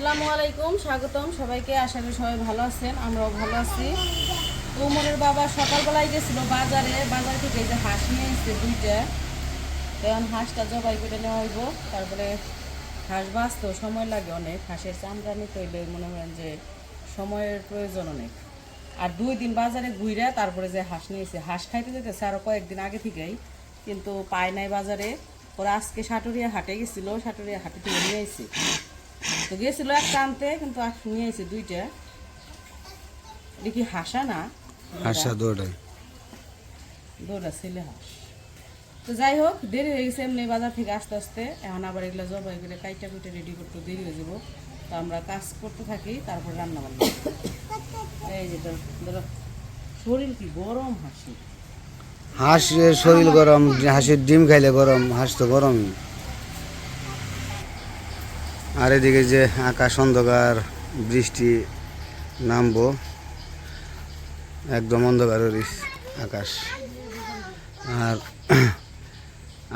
আসসালামু আলাইকুম, স্বাগতম সবাইকে। আশা করি সবাই ভালো আছেন, আমরাও ভালো আছি। উমরের বাবা সকালবেলায় গেছিল বাজার থেকে এই যে হাঁস নিয়ে এসছে দুইটা। এখন হাঁসটা জবাই করে নেওয়া হইব। তারপরে হাঁস বাঁচতেও সময় লাগে অনেক, হাঁসের চামড়া নিতে হইলে মনে করেন যে সময়ের প্রয়োজন অনেক। আর 2 দিন বাজারে ঘুরে তারপরে যে হাঁস নিয়েছে, হাঁস খাইতে যেতেছে আরও কয়েকদিন আগে থেকেই, কিন্তু পায় নাই বাজারে। ওরা আজকে সাটুরিয়া হাটে গেছিলো, সাটুরিয়া হাটে থেকে নিয়ে এসেছি। তো গেছিল একটা আনতে, কিন্তু নিয়ে এসে দুইটা। এটা কি হাসা না, হাসা দৌড়ায় দৌড়া ছেলে হাঁস। তো যাই হোক, দেরি হয়ে গেছে এমনি বাজার থেকে আস্তে আস্তে। এখন আবার এগুলো জবাই করে কাইটা কুইটা রেডি করতে দেরি হয়ে যাবো। তো আমরা কাজ করতে থাকি, তারপর রান্না বান্না। এই যে ধরো শরীর কি গরম হাসি। হাঁসের শরীর গরম, হাঁসের ডিম খাইলে গরম, হাঁস তো গরমই। আর এদিকে যে আকাশ অন্ধকার, বৃষ্টি নামবো, একদম অন্ধকার আকাশ। আর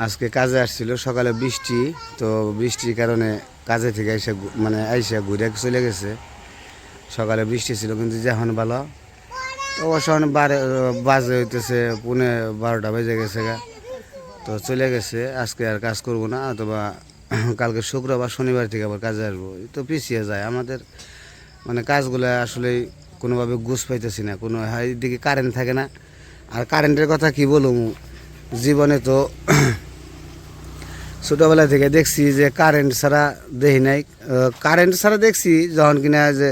আজকে কাজে আসছিল সকালে বৃষ্টি, তো বৃষ্টির কারণে কাজে থেকে এসে আইসা ঘুরে চলে গেছে। সকালে বৃষ্টি ছিল, কিন্তু যখন ভালো তো অবশ্য বাজে হইতেছে 11:30 বেজে গেছে গা, তো চলে গেছে। আজকে আর কাজ করব না, অথবা কালকে শুক্রবার শনিবার থেকে আবার কাজে আসবো। তো পিছিয়ে যায় আমাদের কাজগুলো, আসলে কোনোভাবে গুছ পাইতেছি না। কোনো এইদিকে কারেন্ট থাকে না। আর কারেন্টের কথা কি বলুম, জীবনে তো ছোটোবেলা থেকে দেখছি যে কারেন্ট ছাড়া দেখি নাই। কারেন্ট ছাড়া দেখছি যখন কিনা যে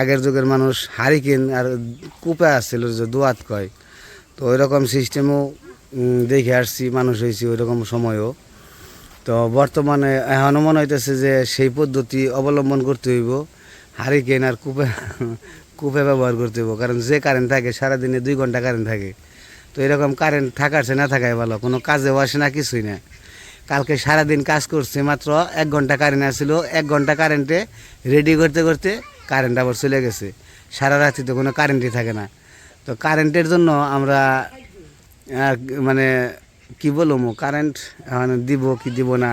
আগের যুগের মানুষ হারিকেন আর কূপে আসছিল, যে দোয়াত কয়, তো ওই রকম সিস্টেমও দেখে আসছি, মানুষ হয়েছি ওই রকম সময়ও। তো বর্তমানে এখনও মনে হইতেছে যে সেই পদ্ধতি অবলম্বন করতে হইব, হারিকেন আর কূপে ব্যবহার করতে হইব। কারণ যে কারেন্ট থাকে সারাদিনে 2 ঘন্টা কারেন্ট থাকে, তো এরকম কারেন্ট থাকার চেয়ে না থাকাই ভালো। কোনো কাজেও আসে না, কিছুই না। কালকে সারাদিন কাজ করছে, মাত্র 1 ঘন্টা কারেন্ট আসছিল। 1 ঘন্টা কারেন্টে রেডি করতে করতে কারেন্ট আবার চলে গেছে। সারা রাত্রি তো কোনো কারেন্টই থাকে না। তো কারেন্টের জন্য আমরা কি বলবো, কারেন্ট দিব কি দিব না,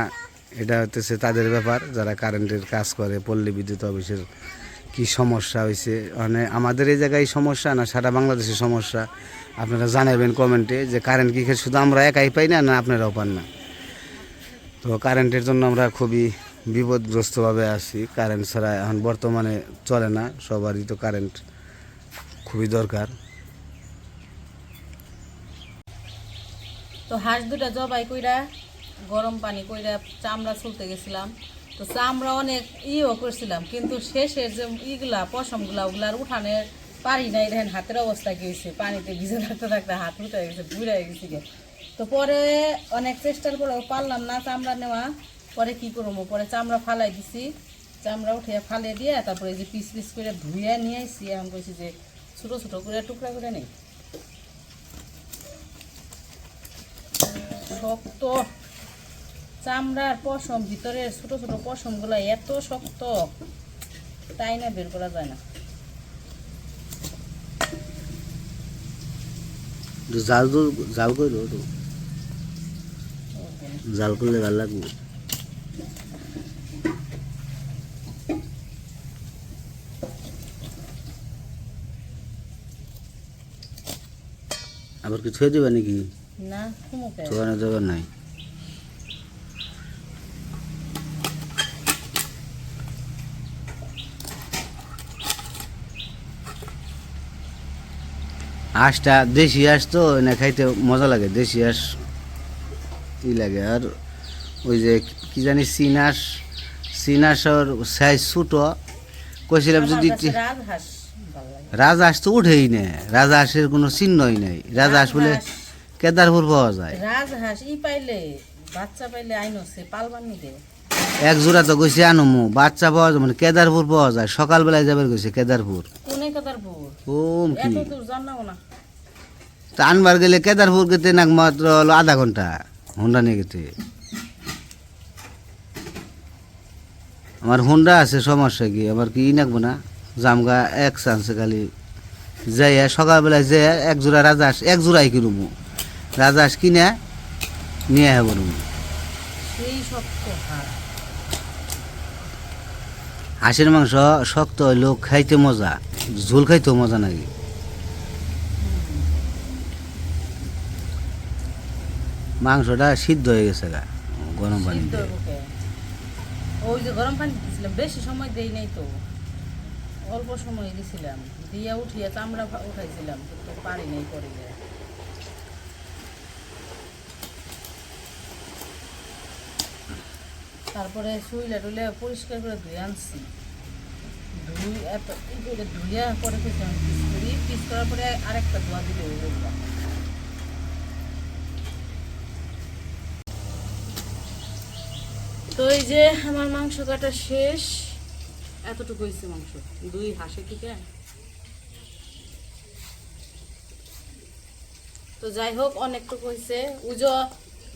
এটা হচ্ছে তাদের ব্যাপার, যারা কারেন্টের কাজ করে। পল্লী বিদ্যুৎ অফিসের কি সমস্যা হয়েছে, আমাদের এই জায়গায় সমস্যা না সারা বাংলাদেশের সমস্যা, আপনারা জানাবেন কমেন্টে যে কারেন্ট কি শুধু আমরা একাই পাই না, না আপনারাও পান না। তো কারেন্টের জন্য আমরা খুবই বিপদগ্রস্তভাবে আছি। কারেন্ট ছাড়া এখন বর্তমানে চলে না, সবারই তো কারেন্ট খুবই দরকার। তো হাঁস দুটা জবাই কইরা গরম পানি কইরা চামড়া ছুলতে গেছিলাম। তো চামড়া অনেক করছিলাম, কিন্তু শেষের যে পশমগুলা ওগুলার উঠানে পারি নাই। দেখেন হাতের অবস্থা কি হয়েছে, পানিতে ভিজে থাকতে থাকতে হাত উঠে গেছে, বুড়া হয়ে গেছে। তো পরে অনেক চেষ্টার পরেও পারলাম না চামড়া নেওয়া। পরে কি করবো, পরে চামড়া ফালাই দিছি। চামড়া উঠে ফালিয়ে দিয়ে তারপরে এই যে পিস পিস করে ধুয়ে নিয়ে আসছি। এখন কইছি যে ছোটো ছোটো করে টুকরা করে নেই। শক্ত চামড়ার পশম, ভিতরের ছোট ছোট পশমগুলো এত শক্ত, তাই না বের করা যায় না। জাল করো, জাল করলে ভালো লাগবে। আবার কি ছুঁয়ে দেবে নাকি? না, ছোঁয়ানো যাবে নাই। হাঁসটা দেশি হাঁস তো না, খাইতে মজা লাগে। দেশি হাঁস লাগে। আর ওই যে কি জানি চীনাসর সাইজ ছোটো কইছিলাম, যদি রাজহাঁস তো উঠেই না, রাজহাঁসের কোনো চিহ্নই নাই। রাজহাঁস বলে কেদারপুর পাওয়া যায়। রাজহাঁস পাইলে বাচ্চা পাইলে আইনছে পালবার নিতে। এক জোড়া তো গেছে আনমু, বাচ্চা পাওয়া যায় কেদারপুর পাওয়া যায়। সকালবেলায় যাবার গেছে কেদারপুর। কোনে কেদারপুর? কি এত দূর জানাও না। তা আনবার গেলে কেদারপুর গেতে না মাত্র হলো আধা ঘন্টা হুন্ডা নিয়ে গেতে। আমার হুন্ডা আছে, সমস্যা কি? আবার কি নাকবো না, জামগা এক চান্সে খালি যাই সকালবেলায় যে এক জোড়া রাজহাঁস, এক জোড়াই কিনুমু, রাজহাঁস কিনে নিয়ে আসবো। সেই শক্ত হাড় হাঁসের মাংস শক্ত হইলেও খাইতে মজা, ঝোল খাইতেও মজা নাকি। মাংসটা সিদ্ধ হয়ে গেছে গা গরম পানি সিদ্ধ দিয়ে। বুকে ওই যে গরম পানি দিয়েছিলাম, বেশি সময় দেই নাই তো, অল্প সময় দিয়েছিলাম, দিয়া উঠিয়া চামড়া উঠাইছিলাম, কিন্তু পারি নাই পরে গিয়ে। তারপরে শুইলা টুইলা পরিষ্কার করে ধুয়ে আনছি, এত ই করে ধুইয়া পরে পিস করি, পিস করার পরে আরেকটা ধোয়া দিলে হয়ে গেল। তো এই যে আমার মাংস কাটা শেষ, এতটুকু হয়েছে মাংস, 2 হাঁসে থেকে। তো যাই হোক অনেকটুকু হয়েছে। উজো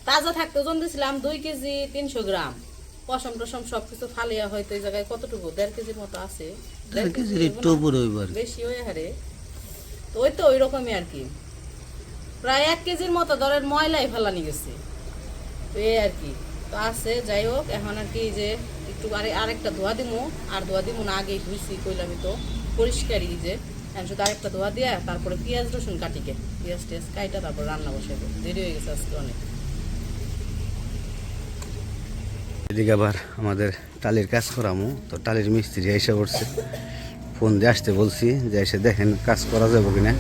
তাজা থাকতে ওজন দিয়েছিলাম 2 কেজি 300 গ্রাম, পশম টসম সবকিছু ফালিয়া হয়তো এই জায়গায় কতটুকু 1.5 কেজির মতো আছে, 1.5 কেজির একটু উপরে হইব আর কি। বেশি হয়ে হারে। তো ওই তো ওই রকমই আর কি, প্রায় 1 কেজির মতো ধরেন ময়লাই ফেলানি গেছে, তো এই আর কি। তো আছে, যাই হোক এখন আর কি যে একটু আরেকটা ধোয়া দিমু, আর ধোয়া দিমু না, আগেই ধুইছি কইলামই তো পরিষ্কারই যে। এখন শুধু আরেকটা ধোয়া দিয়া তারপরে পেঁয়াজ রসুন কাটিকে পেঁয়াজ টেয়াজ কাইটা তারপর রান্না বসাইবো, দেরি হয়ে গেছে আজকে অনেক। এদিকে আবার আমাদের টালির কাজ করামু, তো টালির মিস্ত্রি এসে পড়ছে, ফোন দিয়ে আসতে বলছি যে এসে দেখেন কাজ করা যাবো কিনা।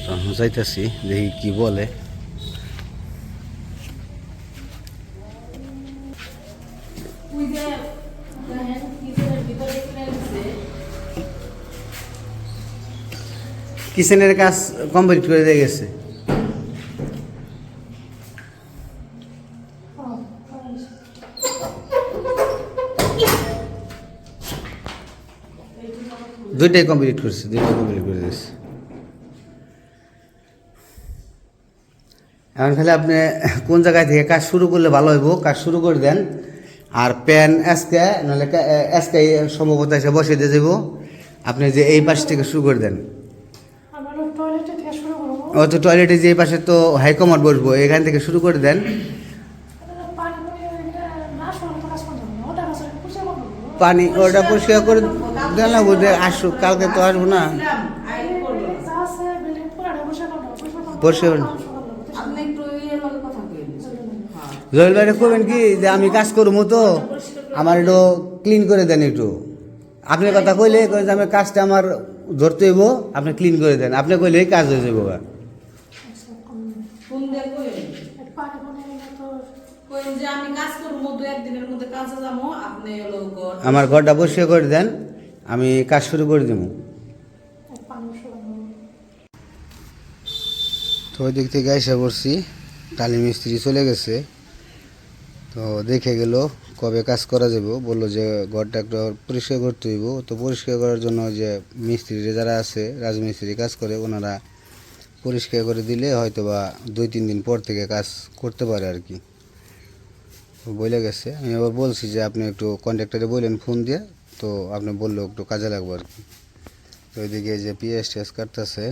তো যাইতেছি, দেখি কি বলে। কিচেনের কাজ কমপ্লিট করে দিয়ে গেছে। দুইটাই কমপ্লিট করছে, দুইটাই কমপ্লিট করে দিয়েছে। এখন খালি আপনি কোন জায়গায় থেকে কাজ শুরু করলে ভালো হইব, কাজ শুরু করে দেন। আর প্যান আজকে নাহলে আজকে সম্ভবত এসে বসে দিয়ে যাবো, আপনি যে এই পাশ থেকে শুরু করে দেন। ও তো টয়লেটে যে এই পাশে তো হাইকমান্ড বসবো, এখান থেকে শুরু করে দেন। পানি ওটা পরিষ্কার করে দেন না, বুঝে আসুক, কালকে তো আসবো না। পরিষ্কার জয়েল ভাইরে করবেন কি যে আমি কাজ করবো, তো আমার একটু ক্লিন করে দেন একটু। আপনি কথা কইলে কই যে আমার কাজটা আমার ধরতে হইব, আপনি ক্লিন করে দেন, আপনি কইলে কাজ হয়ে যাবো। আমার ঘরটা পরিষ্কার করে দেন, আমি কাজ শুরু করে দেব। তো ওই দিক থেকে এসে পড়ছি, টালি মিস্ত্রি চলে গেছে, তো দেখে গেল কবে কাজ করা যাব, বললো যে ঘরটা একটু পরিষ্কার করতে হইব। তো পরিষ্কার করার জন্য যে মিস্ত্রি যারা আছে, রাজমিস্ত্রি কাজ করে, ওনারা পরিষ্কার করে দিলে হয়তো বা 2-3 দিন পর থেকে কাজ করতে পারে আর কি। বলে গেছে, আমি আবার বলছি যে আপনি একটু কন্ট্রাক্টরে বললেন ফোন দিয়ে, তো আপনি বললো একটু কাজে লাগবে আর কি। তো ওইদিকে যে পিএস টেস কাটতেছে,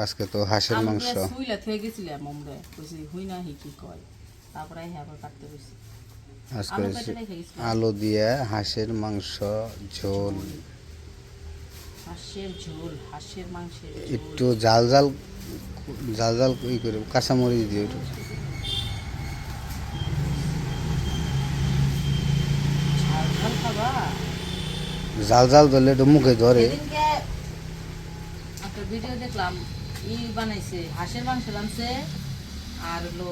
আজকে তো হাঁসের মাংস, আজকে আলু দিয়ে হাঁসের মাংস ঝোল, হাঁসের মাংসের একটু জাল জাল জাল জাল ই করে কাঁচামরিচ দিয়ে একটু জাল জাল ধরলে একটু মুখে ধরে। একটা ভিডিও দেখলাম, বানাইছে হাঁসের মাংস রানছে, আর হলো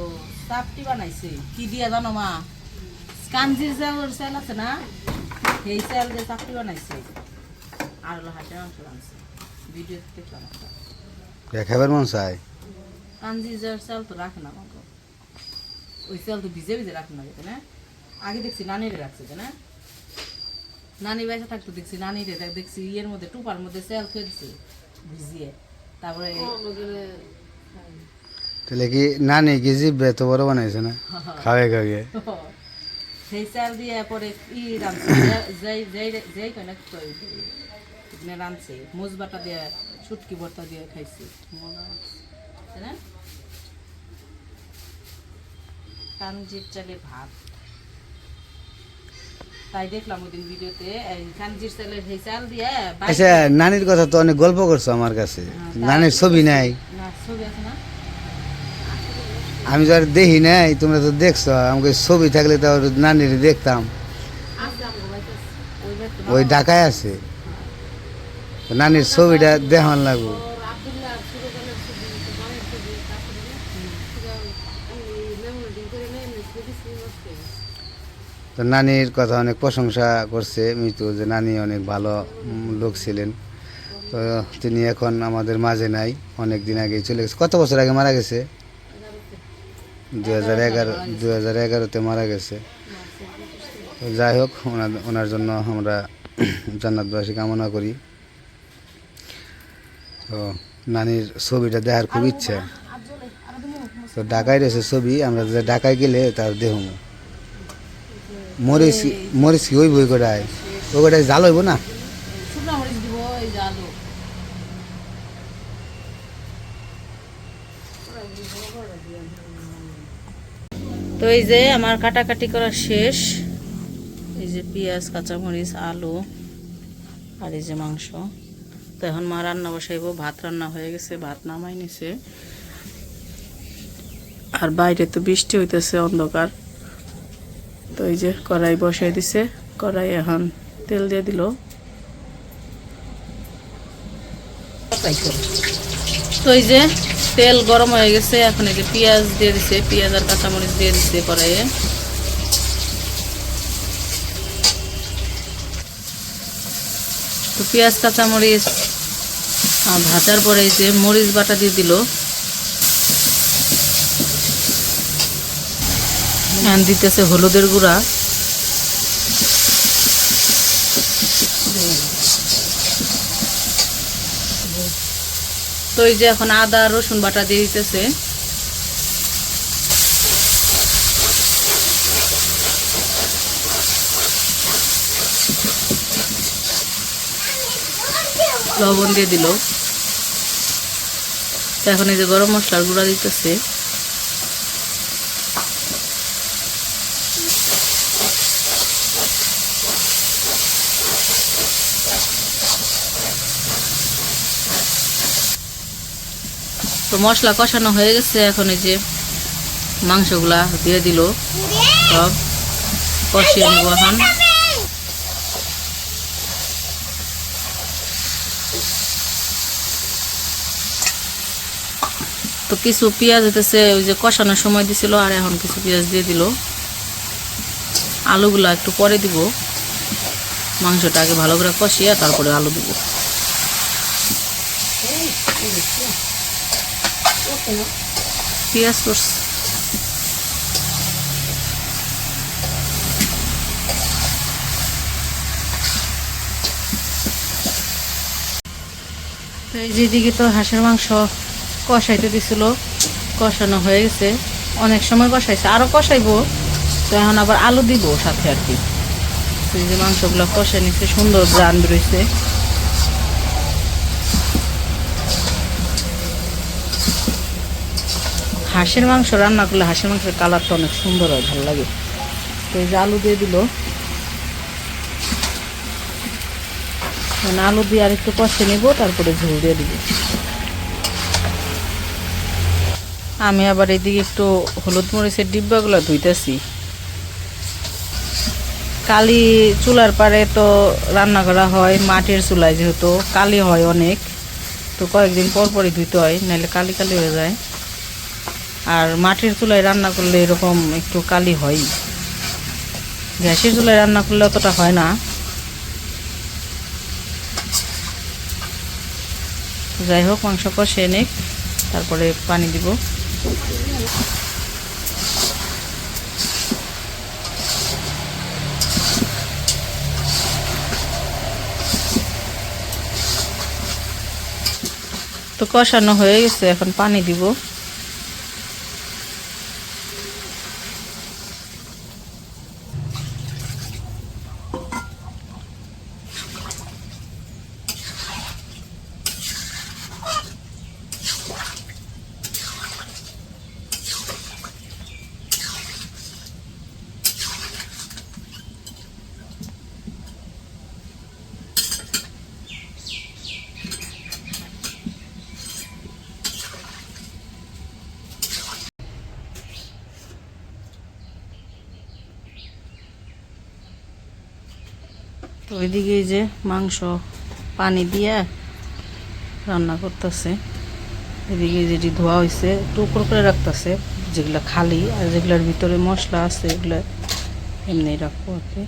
চাপটি বানাইছে কি দিয়া জানো মা, কাঞ্জির চাল আছে না, সেই চাল দিয়ে চাপটি বানাইছে, আর হলো হাঁসের মাংস রানছে, ভিডিও দেখলাম একটা। খাবার মন চায়, কাঞ্জির চাল তো রাখে না আমাকে, ওই চাল তো ভিজে ভিজে রাখে না, না আগে দেখছি নানিরে রাখছে, না নানি বাইসা থাকতো দেখছি, নানিরে দেখছি ইয়ের মধ্যে টুপার মধ্যে চাল খেয়েছে ভিজিয়ে, তারপরে তাহলে কি নানি কি জিভে এত বড় বানাইছে না, খাবে খাবে সেই চাল দিয়ে পরে রাঁধছে, যেই কয় না রাঁধছে মোজ বাটা দিয়ে, শুটকি ভর্তা দিয়ে খাইছি, তাই না? কাঞ্জির চালের ভাত তাই দেখলাম ওই দিন ভিডিওতে এই কাঞ্জির চালের সেই চাল দিয়ে আচ্ছা নানির কথা তো অনেক গল্প করছো আমার কাছে, নানির ছবি নাই, না ছবি আছে না আমি তো আর দেখি নাই, তোমরা তো দেখছো, আমাকে ছবি থাকলে তো আর নানির দেখতাম। আছে আমার বাড়িতে আছে। ওই যে তোমার ওই ঢাকায় আছে, তো নানির ছবিটা দেখান লাগবো। আব্দুল্লাহ ছোটবেলার ছবি তো বাবার ছবি তারপরে মেমোরি করে নেই ছবি নষ্ট হয়ে গেছে। তো নানির কথা অনেক প্রশংসা করছে মিতু, যে নানি অনেক ভালো লোক ছিলেন। তো তিনি এখন আমাদের মাঝে নাই, অনেক দিন আগে চলে গেছে। কত বছর আগে মারা গেছে? 2011-তে মারা গেছে। তো যাই হোক, ওনার জন্য আমরা জান্নাতবাসী কামনা করি। তো নানির ছবিটা দেখার খুব ইচ্ছা। তো ঢাকায় রয়েছে ছবি, আমরা যে ঢাকায় গেলে তার দেখব। মরিচ মরিচ কি ওই বই কটায়, ওই কটায় জাল হইব না? শুকনো মরিচ দিব এই যে আলু তো এই যে আমার কাটাকাটি করা শেষ। এই যে পেঁয়াজ, কাঁচামরিচ, আলু আর এই যে মাংস। তো এখন মা রান্না বসাইবো। ভাত রান্না হয়ে গেছে, ভাত নামাই নিছে। আর বাইরে তো বৃষ্টি হইতেছে, অন্ধকার। তো এই যে কড়াই বসাই দিছে, কড়াই এখন তেল দিয়ে দিল। তো এই যে তেল গরম হয়ে গেছে, এখন এই যে পেঁয়াজ দিয়ে দিছে, পেঁয়াজ আর কাঁচামরিচ দিয়ে দিছে কড়াইয়ে। তো পেঁয়াজ কাঁচামরিচ ভাজার পরে এই যে মরিচ বাটা দিয়ে দিল। দিতেছে হলুদের গুঁড়া, তো এই যে এখন আদা রসুন বাটা দিয়ে দিতেছে। লবণ দিয়ে দিল। এখন এই যে গরম মশলার গুঁড়া দিতেছে। তো মশলা কষানো হয়ে গেছে, এখন এই যে মাংসগুলা দিয়ে দিল, সব কষিয়ে নিব এখন। তো কিছু পেঁয়াজ হইতেছে ওই যে কষানোর সময় দিছিল, আর এখন কিছু পেঁয়াজ দিয়ে দিল। আলুগুলা একটু পরে দিব, মাংসটা আগে ভালো করে কষিয়ে তারপরে আলু দিব। পেঁয়াজ করছি। তো এই যেদিকে তো হাঁসের মাংস কষাইতে দিছিল, কষানো হয়ে গেছে, অনেক সময় কষাইছে, আরো কষাইবো। তো এখন আবার আলু দিব সাথে আর কি। তো এই যে মাংসগুলো কষাই নিচ্ছে, সুন্দর গ্রান বেরোইছে। হাঁসের মাংস রান্না করলে হাঁসের মাংসের কালারটা অনেক সুন্দর হয়, ভালো লাগে। তো এই যে আলু দিয়ে দিল, আলু দিয়ে আর একটু কষে নেব, তারপরে ঝোল দিয়ে দিব। আমি আবার এদিকে একটু হলুদ মরিচের ডিব্বাগুলো ধুইতেছি। কালি চুলার পারে তো রান্না করা হয়, মাটির চুলায় যেহেতু কালি হয় অনেক, তো কয়েকদিন পর পরই ধুইতে হয়, নাহলে কালি কালি হয়ে যায়। আর মাটির চুলায় রান্না করলে এরকম একটু কালি হয়, গ্যাসের চুলায় রান্না করলে অতটা হয় না। যাই হোক, মাংস কষে এনে তারপরে পানি দিব। তো কষানো হয়ে গেছে, এখন পানি দিব। তো ওইদিকে এই যে মাংস পানি দিয়ে রান্না করতেছে, এদিকে যেটি ধোয়া হয়েছে একটু উপর করে রাখতেছে, যেগুলা খালি আর যেগুলার ভিতরে মশলা আছে এগুলা এমনি রাখবো আর কি।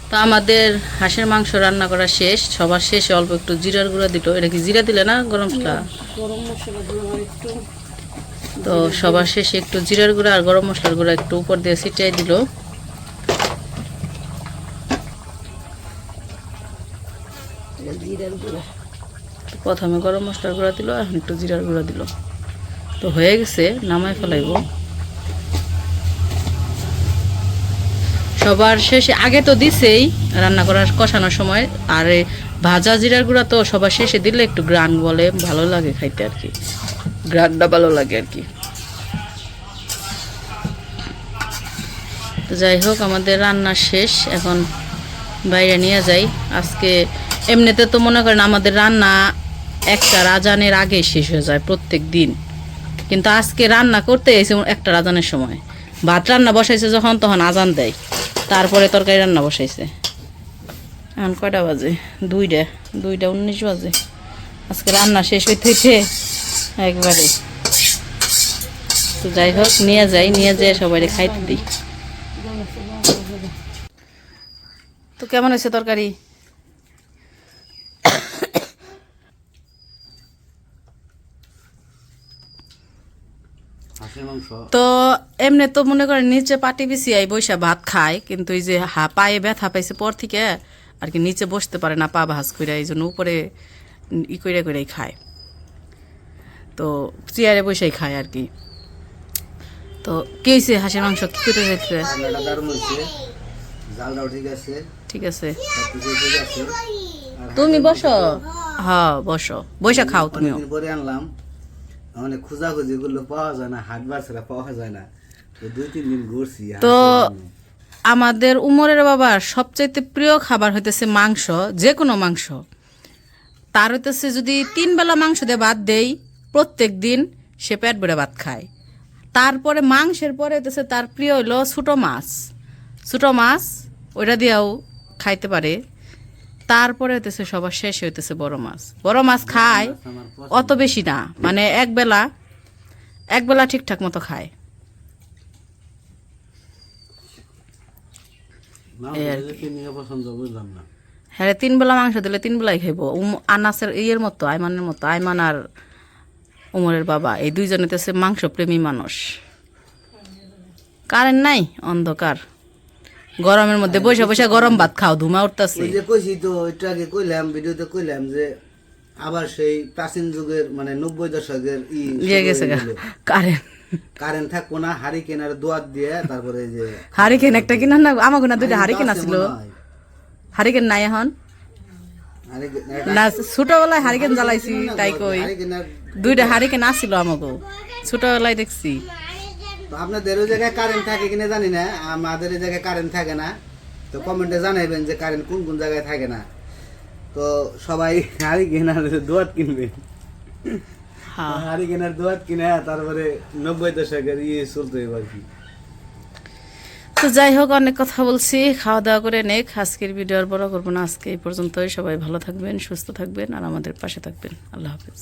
তো আমাদের হাঁসের মাংস রান্না করা শেষ, সবার শেষে অল্প একটু জিরার গুঁড়া দিল। এটা কি জিরা দিলে না গরম মশলা? গরম মশলা দিলাম একটু। তো সবার শেষে একটু জিরার গুঁড়া আর গরম মশলার গুঁড়া একটু উপর দিয়ে ছিটিয়ে দিল। জিরার গুঁড়া তো প্রথমে গরম মশলার গুঁড়া দিল, এখন একটু জিরার গুঁড়া দিল। তো হয়ে গেছে, নামাই ফেলাইব। সবার শেষে আগে তো দিছেই রান্না করার কষানোর সময়, আর এই ভাজা জিরার গুঁড়া তো সবার শেষে দিলে একটু গ্রান বলে ভালো লাগে খাইতে আর কি, গ্রানটা ভালো লাগে আর কি। তো যাই হোক, আমাদের রান্না শেষ, এখন বাইরে নিয়ে যাই। আজকে এমনিতে তো মনে করেন আমাদের রান্না একটা আজানের আগে শেষ হয়ে যায় প্রত্যেক দিন, কিন্তু আজকে রান্না করতে এসে একটা আজানের সময়। ভাত রান্না বসাইছে যখন, তখন আজান দেয়, তারপরে তরকারি রান্না বসাইছে। এখন কয়টা বাজে? 2:19 বাজে। আজকে রান্না শেষ হইতে হইতে একবারে। তো যাই হোক, নিয়ে যাই সবাই খাইতে দিই। তো কেমন হয়েছে তরকারি? হাঁসের মাংস তো এমনি তো মনে করেন নিচে পাটি বিছিয়াই বৈশা ভাত খায়, কিন্তু এই যে পায়ে ব্যথা পাইছে পর থেকে আর কি নিচে বসতে পারে না, পা ভাঁজ করে, এই জন্য উপরে ই করেই খায়। তো চেয়ারে বসেই খায় আর কি। তো কি হয়েছে হাঁসের মাংস কি করে যাচ্ছে? রান্নাটা দারুণ হয়েছে, জালটাও ঠিক আছে, ঠিক আছে, সবকিছু ঠিক আছে। আর তুমি বসো। হ্যাঁ বসো, বৈশা খাও তুমিও। অনেকদিন পরে আনলাম, অনেক খোঁজাখুঁজি করলে পাওয়া যায় না, হাটবার ছাড়া পাওয়া যায় না। তো 2-3 দিন ঘুরছি। তো আমাদের উমরের বাবার সবচাইতে প্রিয় খাবার হইতেছে মাংস, যে কোনো মাংস। তার হইতেছে যদি 3 বেলা মাংস দিয়ে ভাত দেই প্রত্যেক দিন, সে পেট ভরে ভাত খায়। তারপরে মাংসের পরে হইতেছে তার প্রিয় হইলো ছোটো মাছ, ওইটা দিয়েও খাইতে পারে। তারপরে হইতেছে সবার শেষে হইতেছে বড় মাছ খায়, অত বেশি না, মানে এক বেলা ঠিকঠাক মতো খায়। পছন্দ বুঝলাম না। হ্যাঁ 3 বেলা মাংস দিলে 3 বেলাই খাইব। আনাসের ইয়ের মতো, আইমানের মতো। আইমান আর উমরের বাবা এই দুইজনে হইতেছে মাংস প্রেমী মানুষ। কারেন্ট নাই, অন্ধকার, গরমের মধ্যে বসে গরম ভাত খাও, ধুমা উঠতেছে। ওই যে কইছি তো, একটু আগে কইলাম, ভিডিওতে কইলাম যে আবার সেই প্রাচীন যুগের মানে 90 দশকের গেছে কারেন্ট থাকবো না, হারিকেন আর দোয়াত দিয়ে তারপরে এই যে হারিকেন একটা কিনা না, আমাকে না 2টা হারিকেন আছিল। হারিকেন নাই এখন না, ছোটবেলায় হারিকেন জ্বালাইছি তাই কই, 2টা হারিকেন আসছিল আমাকে ছোটবেলায় দেখছি। তো আপনাদের ওই জায়গায় কারেন্ট থাকে কিনা জানি না, আমাদের এই জায়গায় কারেন্ট থাকে না। তো কমেন্টে জানাইবেন যে কারেন্ট কোন কোন জায়গায় থাকে না। তো সবাই হারিকেন আর দোয়াত কিনবে, হারিকেন আর দোয়াত কিনে তারপরে 90 দশকের চলতে হবে আর কি। তো যাই হোক, অনেক কথা বলছি, খাওয়া দাওয়া করে নেক। আজকের ভিডিও আর বড় করবো না, আজকে এই পর্যন্তই। সবাই ভালো থাকবেন, সুস্থ থাকবেন আর আমাদের পাশে থাকবেন। আল্লাহ হাফেজ।